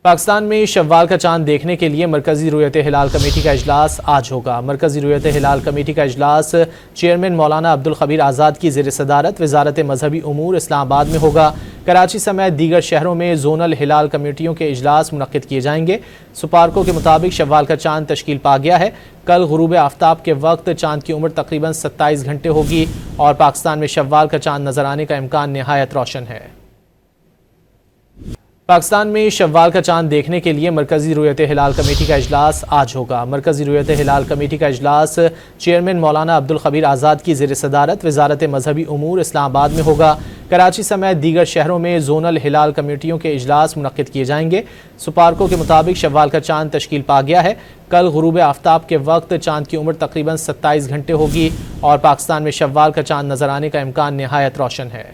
पाकिस्तान में शव्वाल का चांद देखने के लिए मरकजी रुएत-ए-हिलाल कमेटी का इजलास आज होगा। मरकजी रुएत-ए-हिलाल कमेटी का इजलास चेयरमैन मौलाना अब्दुल खबीर आज़ाद की ज़ेर सदारत वज़ारत मजहबी उमूर इस्लामाबाद में होगा। कराची समेत दीगर शहरों में जोनल हिलाल कमेटियों के इजलास मुनक्किद किए जाएंगे। सुपारकों के मुताबिक शव्वाल का चांद तश्कील पा गया है। कल गुरूब आफ्ताब के वक्त चांद की उम्र तकरीबन 27 घंटे होगी और पाकिस्तान में शव्वाल का चांद नजर आने का इम्कान निहायत रोशन है। पाकिस्तान में शव्वाल का चांद देखने के लिए मरकजी रुएत-ए-हिलाल कमेटी का इजलास आज होगा। मरकजी रुएत-ए-हिलाल कमेटी का इजलास चेयरमैन मौलाना अब्दुल खबीर आज़ाद की ज़ेर सदारत वज़ारत मजहबी उमूर इस्लामाबाद में होगा। कराची समेत दीगर शहरों में जोनल हिलाल कमेटियों के इजलास मुनक्किद किए जाएंगे। सुपारकों के मुताबिक शव्वाल का चांद तश्कील पा गया है। कल गुरूब आफ्ताब के वक्त चांद की उम्र तकरीबन 27 घंटे होगी और पाकिस्तान में शव्वाल का चांद नजर आने का इम्कान निहायत रोशन है।